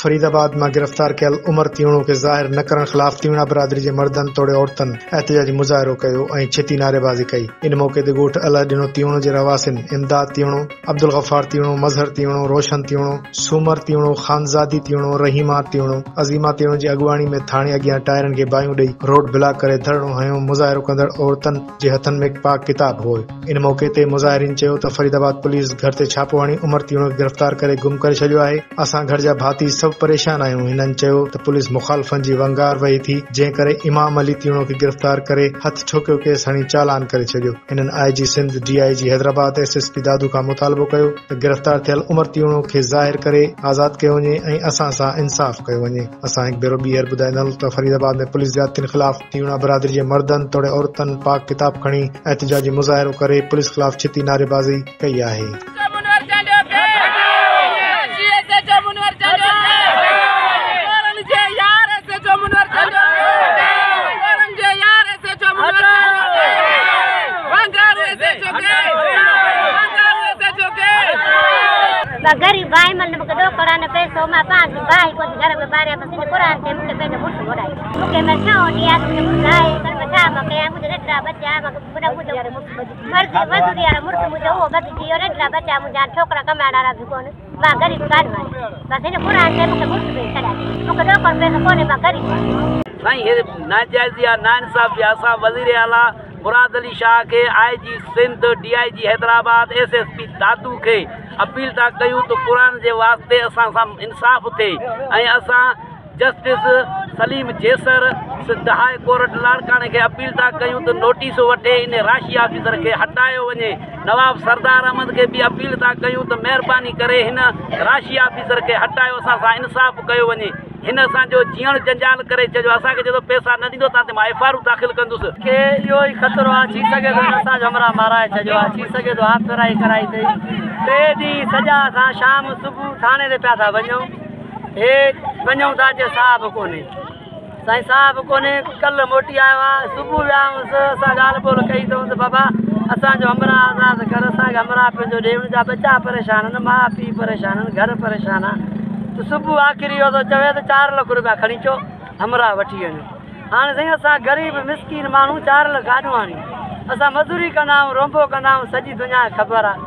फरीदाबाद में गिरफ्तार कयल उमर तीवणो के ज़ाहिर न करण खिलाफ तीवणा बिरादरी के मर्दन तोड़े औरतन एहतजाजी मुजाहिरो कयो ऐं छिती नारेबाज़ी कई। इन मौके ते ॻोठ अलाह ॾिनो तीवणो जे रवासिन इमदाद तीवणो, अब्दुल गफ़ार तीवणो, मज़हर तीवणो, रोशन तीवणो, सूमर तीवणो, खानज़ादी तीवणो, रहीमा तीवणो, अज़ीमा तीवणो जी अॻुवाणी में थाणे अॻियां टायरन के बायूं ॾेई रोड ब्लॉक करे धरणो हयो। मुजाहिरो कंदड़ औरतन जे हथन में पाक किताब हो। इन मौके ते मुज़ाहिरीन चयो त फरीदाबाद पुलिस घर ते छापो हणी उमर तीवणो खे गिरफ्तार करे गुम करे छॾियो आहे। असां घर जा भाती सब परेशान आहियूं। हिननि चयो त पुलिस मुखालफ़न जी वंगार वही थी, जंहिं करे इमाम अली तीवणो खे गिरफ्तार करे हथ छोकियो केस हणी चालान करे छॾियो। हिननि IG Sindh, DIG Hyderabad, SSP दादू खां मुतालबो कयो त गिरफ्तार थियल उमर तीवणो खे ज़ाहिर करे आज़ाद कयो वञे ऐं असां सां इंसाफ़ कयो वञे। असां हिकु भेरो ॿीहर ॿुधाईंदा त फरीदाबाद में पुलिस ज्यादतियुनि खिलाफ़ तीवणा बिरादरी जे मर्दन तोड़े औरतन पाक किताब खणी एहतजाजी मुज़ाहिरो करे पुलिस खिलाफ़ छिती नारेबाज़ी कई आहे। गरीब भाई मन मुके दो कराने पैसो मा पांच भाई को घर में बारे पसीने कुरान से मुके पैसे मुठ मोड़ाई मुके मैं छाओ दिया मुके बुलाए कर बता मके मुझे रेटरा बच्चा मके बुढ़ा मुझे मर्द मजदूर यार मुर्ख मुझे वो बच दियो रेटरा बच्चा मुझे छोकरा कमाड़ा रा भी कोन मा गरीब काट मारे बस इन कुरान से मुके मुठ पे चढ़ा मुके दो कर पैसे कोने मा गरीब नहीं हे नाजायज या नाइंसाफ असा वजीर आला मुराद अली शाह के IG Sindh, DIG Hyderabad, SSP दादू के अपील था कयूं तो कुरान के वास्ते असां सां इंसाफ़ थे ऐं असां जस्टिस सलीम जेसर सिद्ध हाई कोर्ट लाड़काने के अपील था कयूं तो नोटिस वठे इन राशि ऑफिसर के हटायो वञे। नवाब सरदार अहमद के भी अपील था कयूं तो मेहरबानी करे हिन राशि ऑफिसर के हटायो, असां सां इंसाफ़ कयो वञे। हिन असांजो जीअण जंजाल करे छॾियो। असांखे जो पैसा न ॾींदो तव्हां ते मां FIR दाख़िल कंदुसि के इहो ई ख़तरो आहे। थी सघे थो असांजो हमरा माराए छॾियो आहे, थी सघे थो हाथ फेराई कराई अथई। 3 ॾींहं सॼा असां शाम सुबुह थाणे ते पिया था वञूं, हे वञूं था जे साहब कोन्हे, साईं साहब कोन्हे। कल्ह मोटी आयो आहे, सुबुह वियासीं असां ॻाल्हि ॿोल कई अथऊं त बाबा असांजो हमरा आज़ादु कर, असांखे हमरा पंहिंजो ॾियण जा बच्चा परेशान आहिनि, माउ पीउ परेशान आहिनि, घर परेशान आहे। तो सुबुह आख़िरी इहो थो चवे त 4 लाख रुपया खणी अचो हमरा वठी वञो। हाणे साईं असां ग़रीब मिसकीन माण्हू 4 लाख काॾूं आणियूं? असां मज़दूरी कंदा आहियूं, रोंबो कंदा आहियूं, सॼी दुनिया खे ख़बर आहे।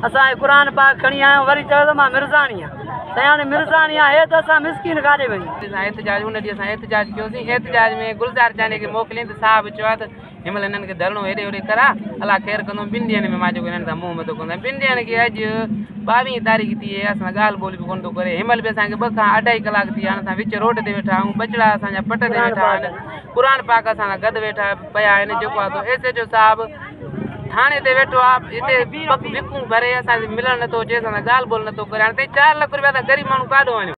असां क़ुर पाक खणी आया आहियूं, वरी चयो त मां मिर्ज़ाणी आहियां। साईं हाणे मिर्ज़ाणी आहे हे त असां मिसकीन काॾे वञूं? एहतजाज उन ॾींहुं असां एहतजाज कयोसीं। एहतजाज में गुलज़ार चाने खे मोकिलियईं त साहब चयो आहे त हिनमहिल हिननि खे धरणो हेॾे होॾे करा, अलाह ख़ैरु कंदो। 2 ॾींहंनि में मां जेको हिननि सां मुंहुं मथो कंदो आहियां। 2 ॾींहंनि खे अॼु 22 तारीख़ थी आहे, असां ॻाल्हि ॿोली बि कोन थो करे। हिनमहिल बि असांखे 2 खां 2.5 कलाक थी विया आहिनि, असां विच रोड ते वेठा आहियूं, बचड़ा असांजा पट ते वेठा आहिनि, क़ुर पाक असां सां गॾु वेठा पिया आहिनि। जेको आहे तो SHO साहब थाणे ते वेठो आहे, हिते बिकूं भरे असांखे मिलणु नथो अचे, असां सां ॻाल्हि ॿोल नथो करे। हाणे 4 लाख रुपया त ग़रीब माण्हू काॾो वञो?